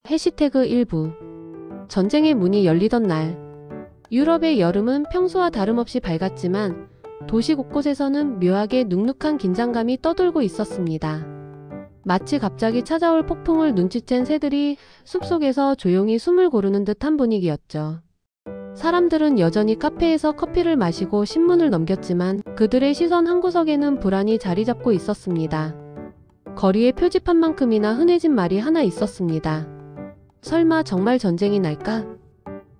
해시태그 일부 전쟁의 문이 열리던 날 유럽의 여름은 평소와 다름없이 밝았지만 도시 곳곳에서는 묘하게 눅눅한 긴장감이 떠돌고 있었습니다. 마치 갑자기 찾아올 폭풍을 눈치챈 새들이 숲속에서 조용히 숨을 고르는 듯한 분위기였죠. 사람들은 여전히 카페에서 커피를 마시고 신문을 넘겼지만 그들의 시선 한 구석에는 불안이 자리 잡고 있었습니다. 거리에 표지판 만큼이나 흔해진 말이 하나 있었습니다. 설마 정말 전쟁이 날까?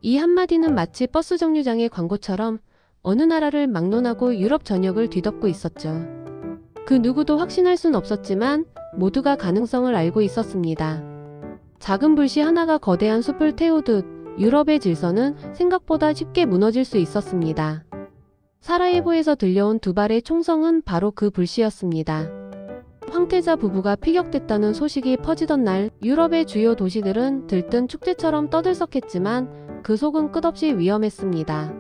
이 한마디는 마치 버스 정류장의 광고처럼 어느 나라를 막론하고 유럽 전역을 뒤덮고 있었죠. 그 누구도 확신할 순 없었지만 모두가 가능성을 알고 있었습니다. 작은 불씨 하나가 거대한 숲을 태우듯 유럽의 질서는 생각보다 쉽게 무너질 수 있었습니다. 사라예보에서 들려온 두 발의 총성은 바로 그 불씨였습니다. 황태자 부부가 피격됐다는 소식이 퍼지던 날 유럽의 주요 도시들은 들뜬 축제처럼 떠들썩했지만 그 속은 끝없이 위험했습니다.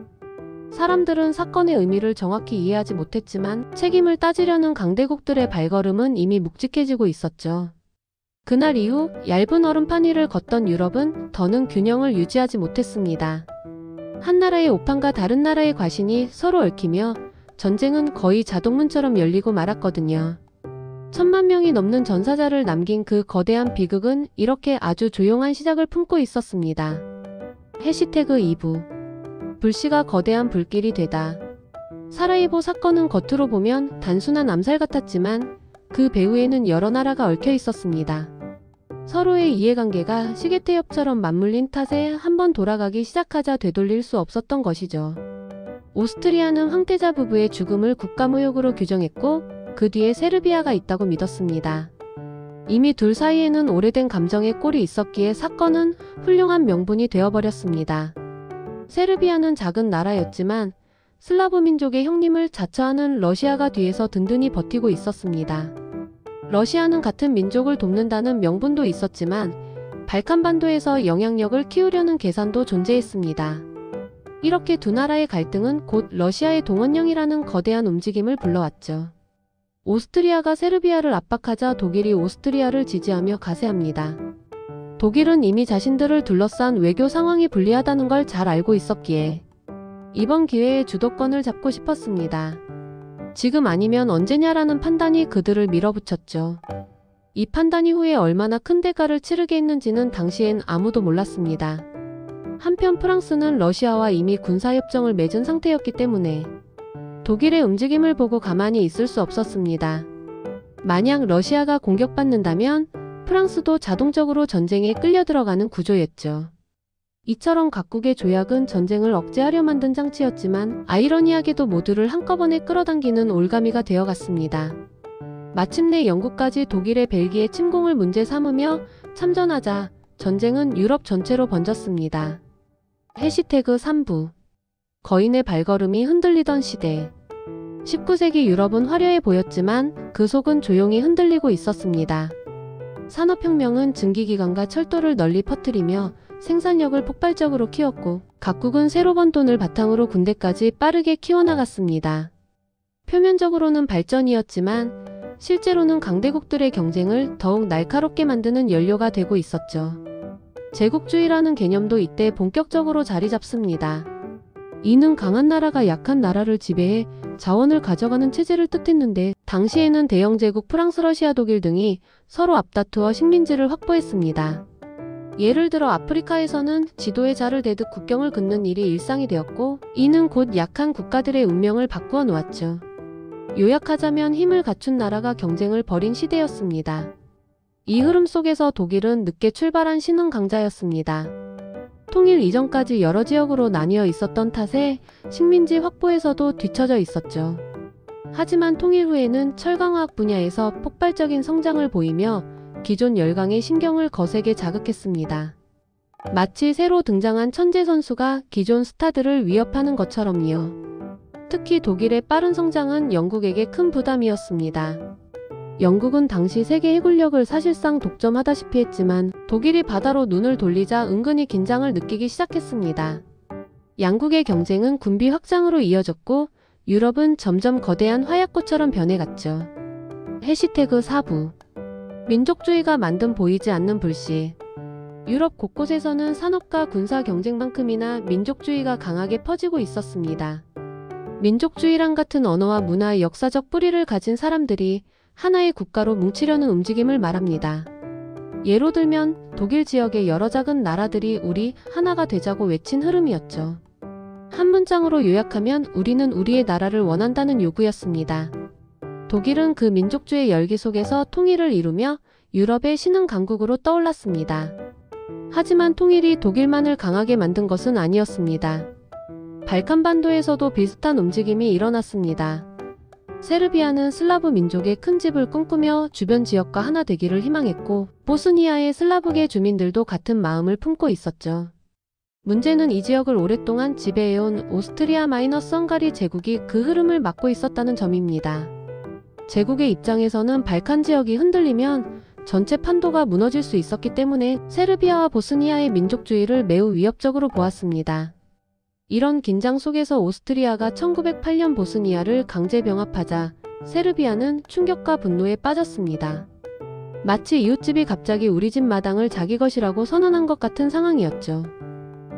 사람들은 사건의 의미를 정확히 이해하지 못했지만 책임을 따지려는 강대국들의 발걸음은 이미 묵직해지고 있었죠. 그날 이후 얇은 얼음판 위를 걷던 유럽은 더는 균형을 유지하지 못했습니다. 한 나라의 오판과 다른 나라의 과신이 서로 얽히며 전쟁은 거의 자동문처럼 열리고 말았거든요. 1000만 명이 넘는 전사자를 남긴 그 거대한 비극은 이렇게 아주 조용한 시작을 품고 있었습니다. 해시태그 2부 불씨가 거대한 불길이 되다. 사라예보 사건은 겉으로 보면 단순한 암살 같았지만 그 배후에는 여러 나라가 얽혀 있었습니다. 서로의 이해관계가 시계태엽처럼 맞물린 탓에 한번 돌아가기 시작하자 되돌릴 수 없었던 것이죠. 오스트리아는 황태자 부부의 죽음을 국가무역으로 규정했고 그 뒤에 세르비아가 있다고 믿었습니다. 이미 둘 사이에는 오래된 감정의 꼴이 있었기에 사건은 훌륭한 명분이 되어버렸습니다. 세르비아는 작은 나라였지만 슬라브 민족의 형님을 자처하는 러시아가 뒤에서 든든히 버티고 있었습니다. 러시아는 같은 민족을 돕는다는 명분도 있었지만 발칸반도에서 영향력을 키우려는 계산도 존재했습니다. 이렇게 두 나라의 갈등은 곧 러시아의 동원령이라는 거대한 움직임을 불러왔죠. 오스트리아가 세르비아를 압박하자 독일이 오스트리아를 지지하며 가세합니다. 독일은 이미 자신들을 둘러싼 외교 상황이 불리하다는 걸 잘 알고 있었기에 이번 기회에 주도권을 잡고 싶었습니다. 지금 아니면 언제냐라는 판단이 그들을 밀어붙였죠. 이 판단 이후에 얼마나 큰 대가를 치르게 했는지는 당시엔 아무도 몰랐습니다. 한편 프랑스는 러시아와 이미 군사협정을 맺은 상태였기 때문에 독일의 움직임을 보고 가만히 있을 수 없었습니다. 만약 러시아가 공격받는다면 프랑스도 자동적으로 전쟁에 끌려들어가는 구조였죠. 이처럼 각국의 조약은 전쟁을 억제하려 만든 장치였지만 아이러니하게도 모두를 한꺼번에 끌어당기는 올가미가 되어갔습니다. 마침내 영국까지 독일의 벨기에 침공을 문제 삼으며 참전하자 전쟁은 유럽 전체로 번졌습니다. 해시태그 3부 거인의 발걸음이 흔들리던 시대 19세기 유럽은 화려해 보였지만 그 속은 조용히 흔들리고 있었습니다. 산업혁명은 증기기관과 철도를 널리 퍼뜨리며 생산력을 폭발적으로 키웠고 각국은 새로 번 돈을 바탕으로 군대까지 빠르게 키워나갔습니다. 표면적으로는 발전이었지만 실제로는 강대국들의 경쟁을 더욱 날카롭게 만드는 연료가 되고 있었죠. 제국주의라는 개념도 이때 본격적으로 자리 잡습니다. 이는 강한 나라가 약한 나라를 지배해 자원을 가져가는 체제를 뜻했는데 당시에는 대영제국 프랑스, 러시아, 독일 등이 서로 앞다투어 식민지를 확보했습니다. 예를 들어 아프리카에서는 지도에 자를 대듯 국경을 긋는 일이 일상이 되었고 이는 곧 약한 국가들의 운명을 바꾸어 놓았죠. 요약하자면 힘을 갖춘 나라가 경쟁을 벌인 시대였습니다. 이 흐름 속에서 독일은 늦게 출발한 신흥 강자였습니다. 통일 이전까지 여러 지역으로 나뉘어 있었던 탓에 식민지 확보에서도 뒤처져 있었죠. 하지만 통일 후에는 철강화학 분야에서 폭발적인 성장을 보이며 기존 열강의 신경을 거세게 자극했습니다. 마치 새로 등장한 천재 선수가 기존 스타들을 위협하는 것처럼요. 특히 독일의 빠른 성장은 영국에게 큰 부담이었습니다. 영국은 당시 세계 해군력을 사실상 독점하다시피 했지만 독일이 바다로 눈을 돌리자 은근히 긴장을 느끼기 시작했습니다. 양국의 경쟁은 군비 확장으로 이어졌고 유럽은 점점 거대한 화약고처럼 변해갔죠. 해시태그 4부 민족주의가 만든 보이지 않는 불씨 유럽 곳곳에서는 산업과 군사 경쟁만큼이나 민족주의가 강하게 퍼지고 있었습니다. 민족주의란 같은 언어와 문화, 역사적 뿌리를 가진 사람들이 하나의 국가로 뭉치려는 움직임을 말합니다. 예로 들면 독일 지역의 여러 작은 나라들이 우리 하나가 되자고 외친 흐름이었죠. 한 문장으로 요약하면 우리는 우리의 나라를 원한다는 요구였습니다. 독일은 그 민족주의 열기 속에서 통일을 이루며 유럽의 신흥 강국으로 떠올랐습니다. 하지만 통일이 독일만을 강하게 만든 것은 아니었습니다. 발칸반도에서도 비슷한 움직임이 일어났습니다. 세르비아는 슬라브 민족의 큰 집을 꿈꾸며 주변 지역과 하나 되기를 희망했고, 보스니아의 슬라브계 주민들도 같은 마음을 품고 있었죠. 문제는 이 지역을 오랫동안 지배해온 오스트리아 마이너스 헝가리 제국이 그 흐름을 막고 있었다는 점입니다. 제국의 입장에서는 발칸 지역이 흔들리면 전체 판도가 무너질 수 있었기 때문에 세르비아와 보스니아의 민족주의를 매우 위협적으로 보았습니다. 이런 긴장 속에서 오스트리아가 1908년 보스니아를 강제 병합하자 세르비아는 충격과 분노에 빠졌습니다. 마치 이웃집이 갑자기 우리 집 마당을 자기 것이라고 선언한 것 같은 상황이었죠.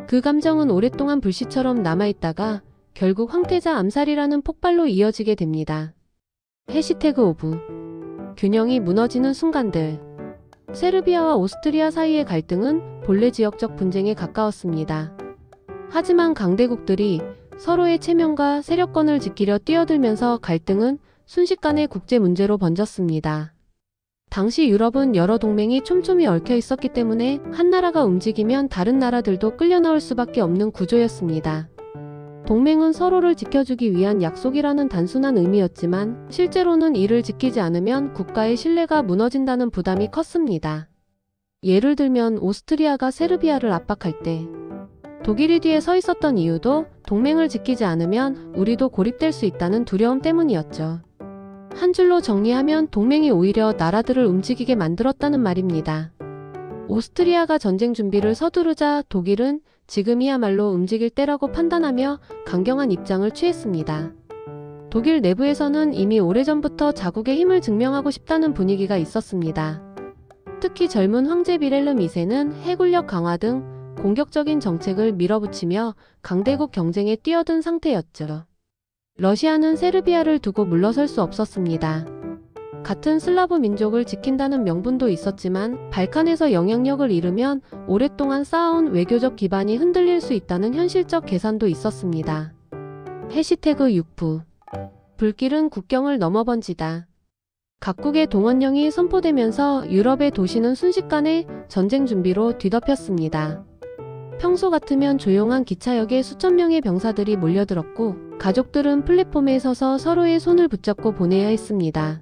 그 감정은 오랫동안 불씨처럼 남아있다가 결국 황태자 암살이라는 폭발로 이어지게 됩니다. 해시태그 오브 균형이 무너지는 순간들. 세르비아와 오스트리아 사이의 갈등은 본래 지역적 분쟁에 가까웠습니다. 하지만 강대국들이 서로의 체면과 세력권을 지키려 뛰어들면서 갈등은 순식간에 국제 문제로 번졌습니다. 당시 유럽은 여러 동맹이 촘촘히 얽혀 있었기 때문에 한 나라가 움직이면 다른 나라들도 끌려 나올 수밖에 없는 구조였습니다. 동맹은 서로를 지켜주기 위한 약속이라는 단순한 의미였지만 실제로는 이를 지키지 않으면 국가의 신뢰가 무너진다는 부담이 컸습니다. 예를 들면 오스트리아가 세르비아를 압박할 때 독일이 뒤에 서 있었던 이유도 동맹을 지키지 않으면 우리도 고립될 수 있다는 두려움 때문이었죠. 한 줄로 정리하면 동맹이 오히려 나라들을 움직이게 만들었다는 말입니다. 오스트리아가 전쟁 준비를 서두르자 독일은 지금이야말로 움직일 때라고 판단하며 강경한 입장을 취했습니다. 독일 내부에서는 이미 오래전부터 자국의 힘을 증명하고 싶다는 분위기가 있었습니다. 특히 젊은 황제 비렐름 2세는 해군력 강화 등 공격적인 정책을 밀어붙이며 강대국 경쟁에 뛰어든 상태였죠. 러시아는 세르비아를 두고 물러설 수 없었습니다. 같은 슬라브 민족을 지킨다는 명분도 있었지만 발칸에서 영향력을 잃으면 오랫동안 쌓아온 외교적 기반이 흔들릴 수 있다는 현실적 계산도 있었습니다. 해시태그 6부 불길은 국경을 넘어 번지다. 각국의 동원령이 선포되면서 유럽의 도시는 순식간에 전쟁 준비로 뒤덮였습니다. 평소 같으면 조용한 기차역에 수천 명의 병사들이 몰려들었고 가족들은 플랫폼에 서서 서로의 손을 붙잡고 보내야 했습니다.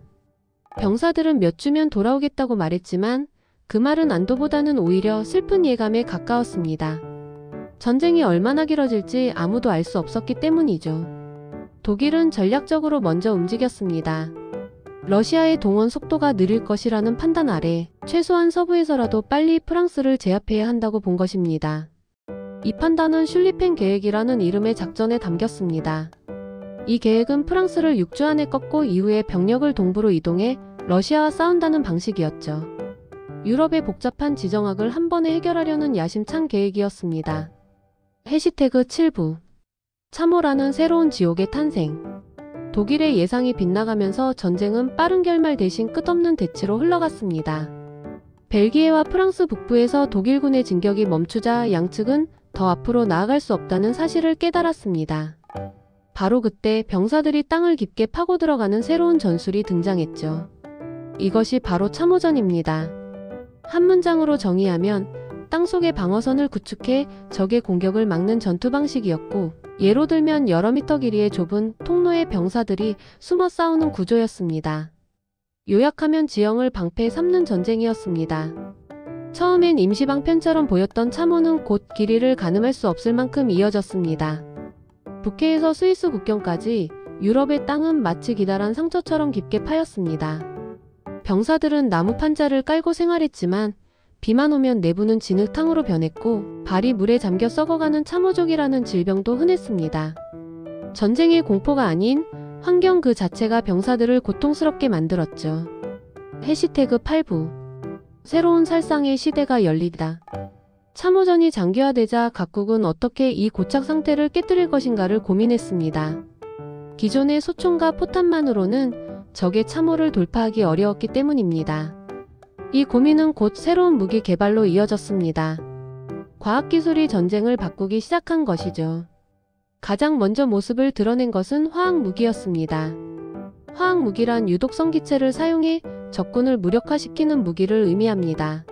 병사들은 몇 주면 돌아오겠다고 말했지만 그 말은 안도보다는 오히려 슬픈 예감에 가까웠습니다. 전쟁이 얼마나 길어질지 아무도 알 수 없었기 때문이죠. 독일은 전략적으로 먼저 움직였습니다. 러시아의 동원 속도가 느릴 것이라는 판단 아래 최소한 서부에서라도 빨리 프랑스를 제압해야 한다고 본 것입니다. 이 판단은 슐리펜 계획이라는 이름의 작전에 담겼습니다. 이 계획은 프랑스를 6주 안에 꺾고 이후에 병력을 동부로 이동해 러시아와 싸운다는 방식이었죠. 유럽의 복잡한 지정학을 한 번에 해결하려는 야심찬 계획이었습니다. 해시태그 7부 참호라는 새로운 지옥의 탄생. 독일의 예상이 빗나가면서 전쟁은 빠른 결말 대신 끝없는 대치로 흘러갔습니다. 벨기에와 프랑스 북부에서 독일군의 진격이 멈추자 양측은 더 앞으로 나아갈 수 없다는 사실을 깨달았습니다. 바로 그때 병사들이 땅을 깊게 파고 들어가는 새로운 전술이 등장했죠. 이것이 바로 참호전입니다. 한 문장으로 정의하면 땅속의 방어선을 구축해 적의 공격을 막는 전투 방식이었고, 예로 들면 여러 미터 길이의 좁은 통로에 병사들이 숨어 싸우는 구조였습니다. 요약하면 지형을 방패에 삼는 전쟁이었습니다. 처음엔 임시방편처럼 보였던 참호는 곧 길이를 가늠할 수 없을 만큼 이어졌습니다. 북해에서 스위스 국경까지 유럽의 땅은 마치 기다란 상처처럼 깊게 파였습니다. 병사들은 나무 판자를 깔고 생활했지만 비만 오면 내부는 진흙탕으로 변했고 발이 물에 잠겨 썩어가는 참호족이라는 질병도 흔했습니다. 전쟁의 공포가 아닌 환경 그 자체가 병사들을 고통스럽게 만들었죠. 해시태그 8부 새로운 살상의 시대가 열리다. 참호전이 장기화되자 각국은 어떻게 이 고착 상태를 깨뜨릴 것인가를 고민했습니다. 기존의 소총과 포탄만으로는 적의 참호를 돌파하기 어려웠기 때문입니다. 이 고민은 곧 새로운 무기 개발로 이어졌습니다. 과학기술이 전쟁을 바꾸기 시작한 것이죠. 가장 먼저 모습을 드러낸 것은 화학무기였습니다. 화학무기란 유독성 기체를 사용해 적군을 무력화시키는 무기를 의미합니다.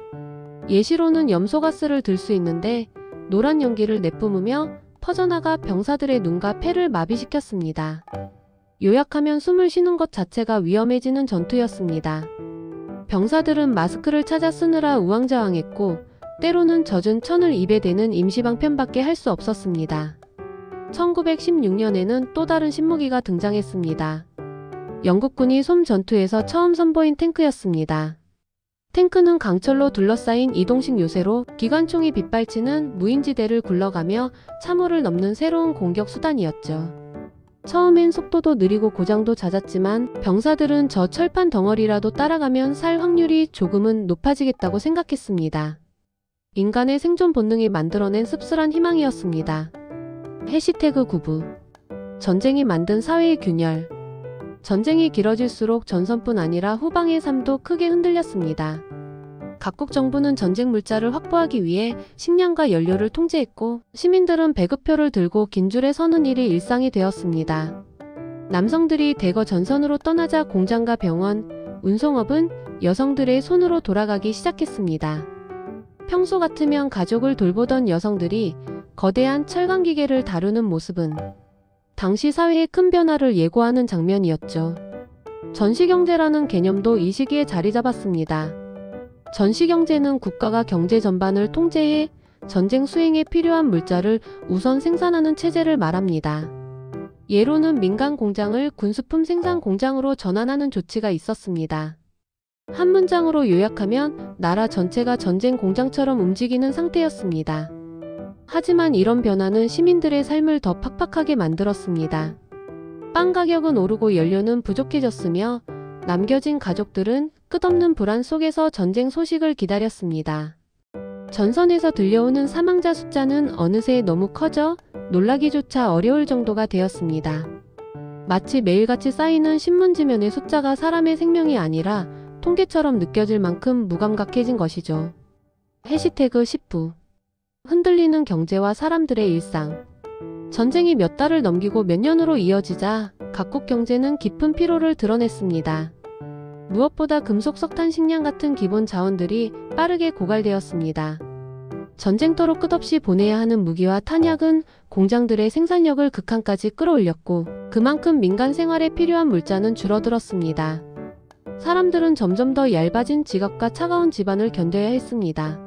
예시로는 염소가스를 들 수 있는데 노란 연기를 내뿜으며 퍼져나가 병사들의 눈과 폐를 마비시켰습니다. 요약하면 숨을 쉬는 것 자체가 위험해지는 전투였습니다. 병사들은 마스크를 찾아 쓰느라 우왕좌왕했고 때로는 젖은 천을 입에 대는 임시방편밖에 할 수 없었습니다. 1916년에는 또 다른 신무기가 등장했습니다. 영국군이 솜 전투에서 처음 선보인 탱크였습니다. 탱크는 강철로 둘러싸인 이동식 요새로 기관총이 빗발치는 무인지대를 굴러가며 참호를 넘는 새로운 공격 수단이었죠. 처음엔 속도도 느리고 고장도 잦았지만 병사들은 저 철판 덩어리라도 따라가면 살 확률이 조금은 높아지겠다고 생각했습니다. 인간의 생존 본능이 만들어낸 씁쓸한 희망이었습니다. 해시태그 9부 전쟁이 만든 사회의 균열. 전쟁이 길어질수록 전선뿐 아니라 후방의 삶도 크게 흔들렸습니다. 각국 정부는 전쟁 물자를 확보하기 위해 식량과 연료를 통제했고 시민들은 배급표를 들고 긴 줄에 서는 일이 일상이 되었습니다. 남성들이 대거 전선으로 떠나자 공장과 병원, 운송업은 여성들의 손으로 돌아가기 시작했습니다. 평소 같으면 가족을 돌보던 여성들이 거대한 철강기계를 다루는 모습은 당시 사회의 큰 변화를 예고하는 장면이었죠. 전시경제라는 개념도 이 시기에 자리 잡았습니다. 전시경제는 국가가 경제 전반을 통제해 전쟁 수행에 필요한 물자를 우선 생산하는 체제를 말합니다. 예로는 민간 공장을 군수품 생산 공장으로 전환하는 조치가 있었습니다. 한 문장으로 요약하면 나라 전체가 전쟁 공장처럼 움직이는 상태였습니다. 하지만 이런 변화는 시민들의 삶을 더 팍팍하게 만들었습니다. 빵 가격은 오르고 연료는 부족해졌으며 남겨진 가족들은 끝없는 불안 속에서 전쟁 소식을 기다렸습니다. 전선에서 들려오는 사망자 숫자는 어느새 너무 커져 놀라기조차 어려울 정도가 되었습니다. 마치 매일같이 쌓이는 신문지면의 숫자가 사람의 생명이 아니라 통계처럼 느껴질 만큼 무감각해진 것이죠. 해시태그 10부 흔들리는 경제와 사람들의 일상. 전쟁이 몇 달을 넘기고 몇 년으로 이어지자 각국 경제는 깊은 피로를 드러냈습니다. 무엇보다 금속, 석탄, 식량 같은 기본 자원들이 빠르게 고갈되었습니다. 전쟁터로 끝없이 보내야 하는 무기와 탄약은 공장들의 생산력을 극한까지 끌어올렸고 그만큼 민간 생활에 필요한 물자는 줄어들었습니다. 사람들은 점점 더 얇아진 지갑과 차가운 집안을 견뎌야 했습니다.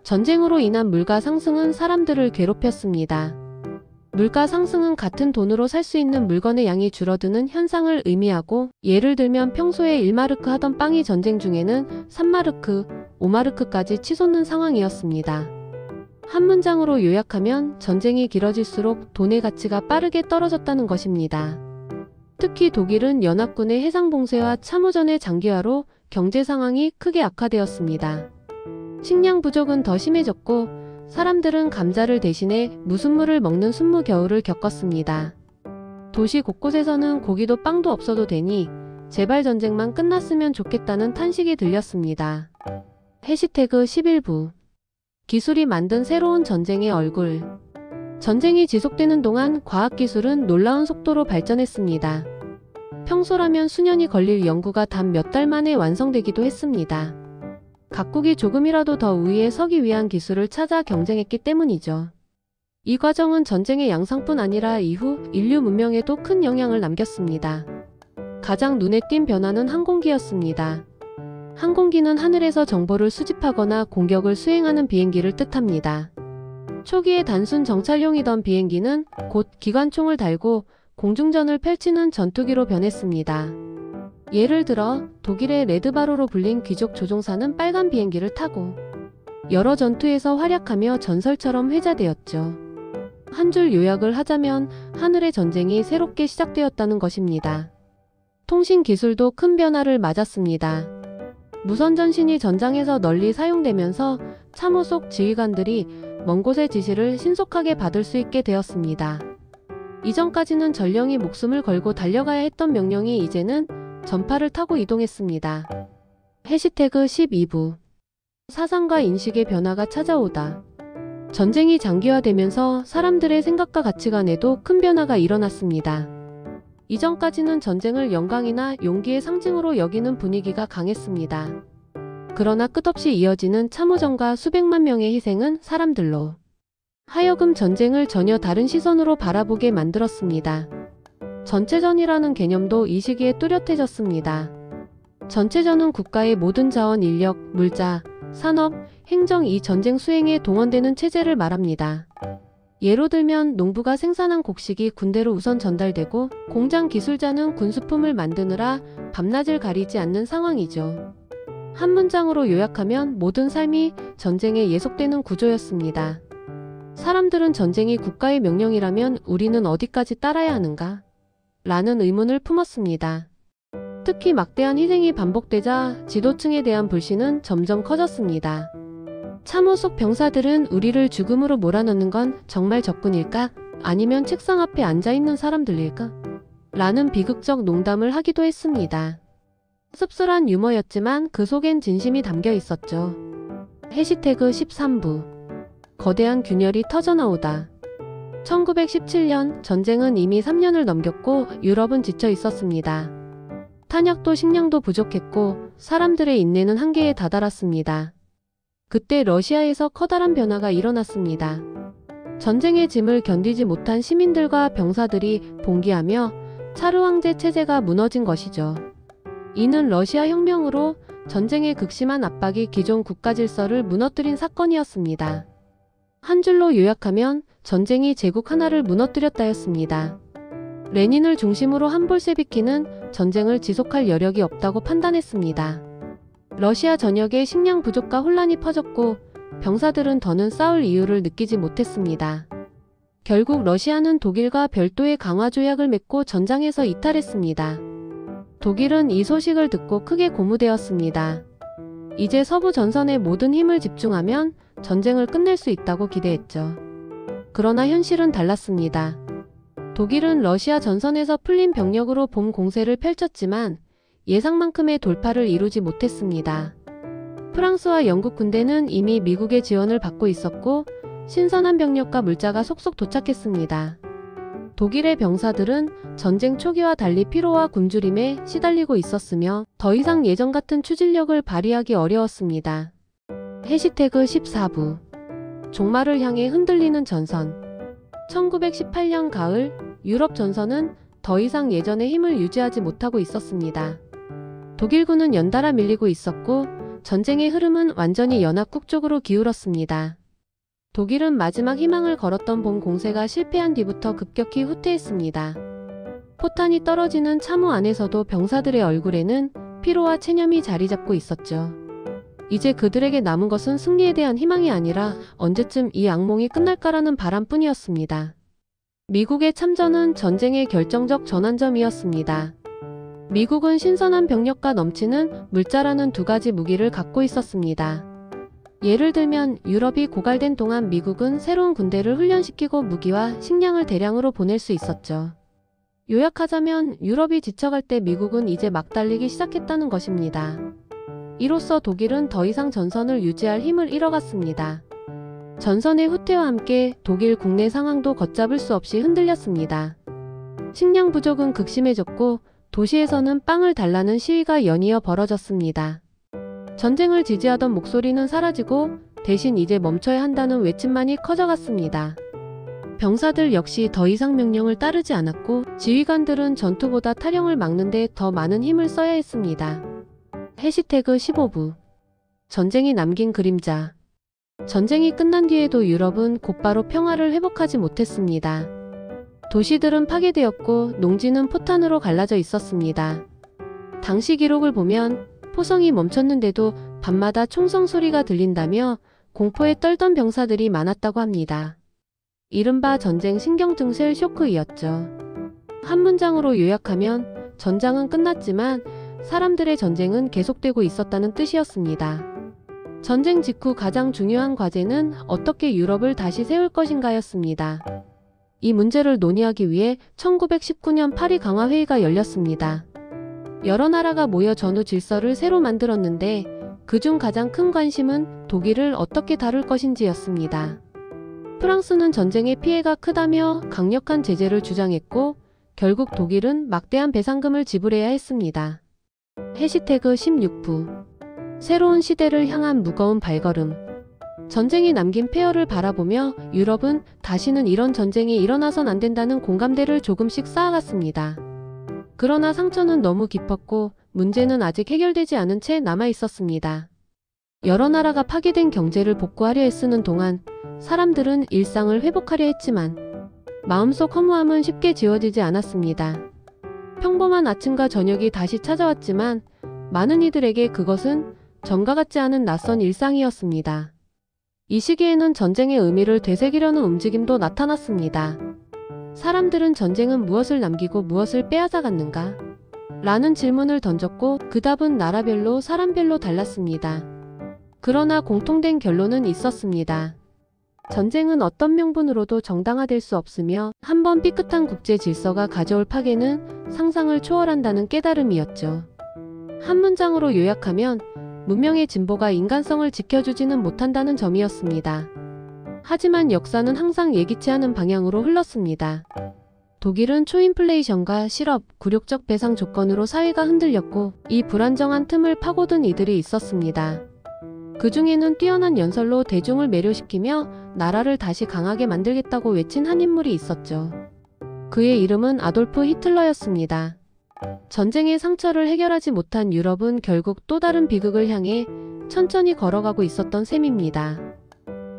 전쟁으로 인한 물가 상승은 사람들을 괴롭혔습니다. 물가 상승은 같은 돈으로 살 수 있는 물건의 양이 줄어드는 현상을 의미하고 예를 들면 평소에 1마르크 하던 빵이 전쟁 중에는 3마르크, 5마르크까지 치솟는 상황이었습니다. 한 문장으로 요약하면 전쟁이 길어질수록 돈의 가치가 빠르게 떨어졌다는 것입니다. 특히 독일은 연합군의 해상봉쇄와 참호전의 장기화로 경제 상황이 크게 악화되었습니다. 식량 부족은 더 심해졌고 사람들은 감자를 대신해 무순물을 먹는 순무겨울을 겪었습니다. 도시 곳곳에서는 고기도 빵도 없어도 되니 제발 전쟁만 끝났으면 좋겠다는 탄식이 들렸습니다. 해시태그 11부 기술이 만든 새로운 전쟁의 얼굴. 전쟁이 지속되는 동안 과학기술은 놀라운 속도로 발전했습니다. 평소라면 수년이 걸릴 연구가 단 몇 달 만에 완성되기도 했습니다. 각국이 조금이라도 더 우위에 서기 위한 기술을 찾아 경쟁했기 때문이죠. 이 과정은 전쟁의 양상뿐 아니라 이후 인류 문명에도 큰 영향을 남겼습니다. 가장 눈에 띈 변화는 항공기였습니다. 항공기는 하늘에서 정보를 수집하거나 공격을 수행하는 비행기를 뜻합니다. 초기에 단순 정찰용이던 비행기는 곧 기관총을 달고 공중전을 펼치는 전투기로 변했습니다. 예를 들어 독일의 레드바로로 불린 귀족 조종사는 빨간 비행기를 타고 여러 전투에서 활약하며 전설처럼 회자되었죠. 한 줄 요약을 하자면 하늘의 전쟁이 새롭게 시작되었다는 것입니다. 통신 기술도 큰 변화를 맞았습니다. 무선전신이 전장에서 널리 사용되면서 참호 속 지휘관들이 먼 곳의 지시를 신속하게 받을 수 있게 되었습니다. 이전까지는 전령이 목숨을 걸고 달려가야 했던 명령이 이제는 전파를 타고 이동했습니다. 해시태그 12부 사상과 인식의 변화가 찾아오다. 전쟁이 장기화되면서 사람들의 생각과 가치관에도 큰 변화가 일어났습니다. 이전까지는 전쟁을 영광이나 용기의 상징으로 여기는 분위기가 강했습니다. 그러나 끝없이 이어지는 참호전과 수백만 명의 희생은 사람들로 하여금 전쟁을 전혀 다른 시선으로 바라보게 만들었습니다. 전체전이라는 개념도 이 시기에 뚜렷해졌습니다. 전체전은 국가의 모든 자원, 인력, 물자, 산업, 행정 이 전쟁 수행에 동원되는 체제를 말합니다. 예로 들면 농부가 생산한 곡식이 군대로 우선 전달되고 공장 기술자는 군수품을 만드느라 밤낮을 가리지 않는 상황이죠. 한 문장으로 요약하면 모든 삶이 전쟁에 예속되는 구조였습니다. 사람들은 전쟁이 국가의 명령이라면 우리는 어디까지 따라야 하는가? 라는 의문을 품었습니다. 특히 막대한 희생이 반복되자 지도층에 대한 불신은 점점 커졌습니다. 참호 속 병사들은 우리를 죽음으로 몰아넣는 건 정말 적군일까? 아니면 책상 앞에 앉아있는 사람들일까? 라는 비극적 농담을 하기도 했습니다. 씁쓸한 유머였지만 그 속엔 진심이 담겨 있었죠. 해시태그 13부 거대한 균열이 터져나오다. 1917년 전쟁은 이미 3년을 넘겼고 유럽은 지쳐 있었습니다. 탄약도 식량도 부족했고 사람들의 인내는 한계에 다다랐습니다. 그때 러시아에서 커다란 변화가 일어났습니다. 전쟁의 짐을 견디지 못한 시민들과 병사들이 봉기하며 차르 황제 체제가 무너진 것이죠. 이는 러시아 혁명으로 전쟁의 극심한 압박이 기존 국가 질서를 무너뜨린 사건이었습니다. 한 줄로 요약하면 전쟁이 제국 하나를 무너뜨렸다였습니다. 레닌을 중심으로 한 볼셰비키는 전쟁을 지속할 여력이 없다고 판단했습니다. 러시아 전역에 식량 부족과 혼란이 퍼졌고 병사들은 더는 싸울 이유를 느끼지 못했습니다. 결국 러시아는 독일과 별도의 강화 조약을 맺고 전장에서 이탈했습니다. 독일은 이 소식을 듣고 크게 고무되었습니다. 이제 서부 전선에 모든 힘을 집중하면 전쟁을 끝낼 수 있다고 기대했죠. 그러나 현실은 달랐습니다. 독일은 러시아 전선에서 풀린 병력으로 봄 공세를 펼쳤지만 예상만큼의 돌파를 이루지 못했습니다. 프랑스와 영국 군대는 이미 미국의 지원을 받고 있었고 신선한 병력과 물자가 속속 도착했습니다. 독일의 병사들은 전쟁 초기와 달리 피로와 굶주림에 시달리고 있었으며 더 이상 예전 같은 추진력을 발휘하기 어려웠습니다. 해시태그 14부 종말을 향해 흔들리는 전선 1918년 가을 유럽 전선은 더 이상 예전의 힘을 유지하지 못하고 있었습니다. 독일군은 연달아 밀리고 있었고 전쟁의 흐름은 완전히 연합국 쪽으로 기울었습니다. 독일은 마지막 희망을 걸었던 봄 공세가 실패한 뒤부터 급격히 후퇴했습니다. 포탄이 떨어지는 참호 안에서도 병사들의 얼굴에는 피로와 체념이 자리 잡고 있었죠. 이제 그들에게 남은 것은 승리에 대한 희망이 아니라 언제쯤 이 악몽이 끝날까라는 바람뿐이었습니다. 미국의 참전은 전쟁의 결정적 전환점이었습니다. 미국은 신선한 병력과 넘치는 물자라는 두 가지 무기를 갖고 있었습니다. 예를 들면 유럽이 고갈된 동안 미국은 새로운 군대를 훈련시키고 무기와 식량을 대량으로 보낼 수 있었죠. 요약하자면 유럽이 지쳐갈 때 미국은 이제 막 달리기 시작했다는 것입니다. 이로써 독일은 더 이상 전선을 유지할 힘을 잃어갔습니다. 전선의 후퇴와 함께 독일 국내 상황도 걷잡을 수 없이 흔들렸습니다. 식량 부족은 극심해졌고 도시에서는 빵을 달라는 시위가 연이어 벌어졌습니다. 전쟁을 지지하던 목소리는 사라지고 대신 이제 멈춰야 한다는 외침만이 커져갔습니다. 병사들 역시 더 이상 명령을 따르지 않았고 지휘관들은 전투보다 탈영을 막는 데 더 많은 힘을 써야 했습니다. 해시태그 15부 전쟁이 남긴 그림자 전쟁이 끝난 뒤에도 유럽은 곧바로 평화를 회복하지 못했습니다. 도시들은 파괴되었고 농지는 포탄으로 갈라져 있었습니다. 당시 기록을 보면 포성이 멈췄는데도 밤마다 총성 소리가 들린다며 공포에 떨던 병사들이 많았다고 합니다. 이른바 전쟁 신경증실 쇼크이었죠. 한 문장으로 요약하면 전장은 끝났지만 사람들의 전쟁은 계속되고 있었다는 뜻이었습니다. 전쟁 직후 가장 중요한 과제는 어떻게 유럽을 다시 세울 것인가였습니다. 이 문제를 논의하기 위해 1919년 파리 강화회의가 열렸습니다. 여러 나라가 모여 전후 질서를 새로 만들었는데 그중 가장 큰 관심은 독일을 어떻게 다룰 것인지였습니다. 프랑스는 전쟁의 피해가 크다며 강력한 제재를 주장했고 결국 독일은 막대한 배상금을 지불해야 했습니다. 해시태그 16부 새로운 시대를 향한 무거운 발걸음. 전쟁이 남긴 폐허를 바라보며 유럽은 다시는 이런 전쟁이 일어나선 안 된다는 공감대를 조금씩 쌓아갔습니다. 그러나 상처는 너무 깊었고 문제는 아직 해결되지 않은 채 남아 있었습니다. 여러 나라가 파괴된 경제를 복구하려 애쓰는 동안 사람들은 일상을 회복하려 했지만 마음속 허무함은 쉽게 지워지지 않았습니다. 평범한 아침과 저녁이 다시 찾아왔지만 많은 이들에게 그것은 전과 같지 않은 낯선 일상이었습니다. 이 시기에는 전쟁의 의미를 되새기려는 움직임도 나타났습니다. 사람들은 전쟁은 무엇을 남기고 무엇을 빼앗아갔는가? 라는 질문을 던졌고 그 답은 나라별로 사람별로 달랐습니다. 그러나 공통된 결론은 있었습니다. 전쟁은 어떤 명분으로도 정당화될 수 없으며 한번 삐끗한 국제 질서가 가져올 파괴는 상상을 초월한다는 깨달음이었죠. 한 문장으로 요약하면 문명의 진보가 인간성을 지켜주지는 못한다는 점이었습니다. 하지만 역사는 항상 예기치 않은 방향으로 흘렀습니다. 독일은 초인플레이션과 실업, 굴욕적 배상 조건으로 사회가 흔들렸고 이 불안정한 틈을 파고든 이들이 있었습니다. 그 중에는 뛰어난 연설로 대중을 매료시키며 나라를 다시 강하게 만들겠다고 외친 한 인물이 있었죠. 그의 이름은 아돌프 히틀러였습니다. 전쟁의 상처를 해결하지 못한 유럽은 결국 또 다른 비극을 향해 천천히 걸어가고 있었던 셈입니다.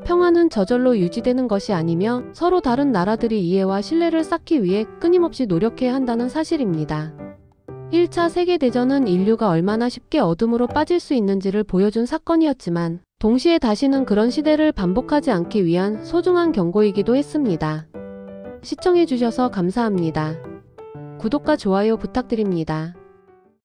평화는 저절로 유지되는 것이 아니며 서로 다른 나라들이 이해와 신뢰를 쌓기 위해 끊임없이 노력해야 한다는 사실입니다. 1차 세계대전은 인류가 얼마나 쉽게 어둠으로 빠질 수 있는지를 보여준 사건이었지만 동시에 다시는 그런 시대를 반복하지 않기 위한 소중한 경고이기도 했습니다. 시청해주셔서 감사합니다. 구독과 좋아요 부탁드립니다.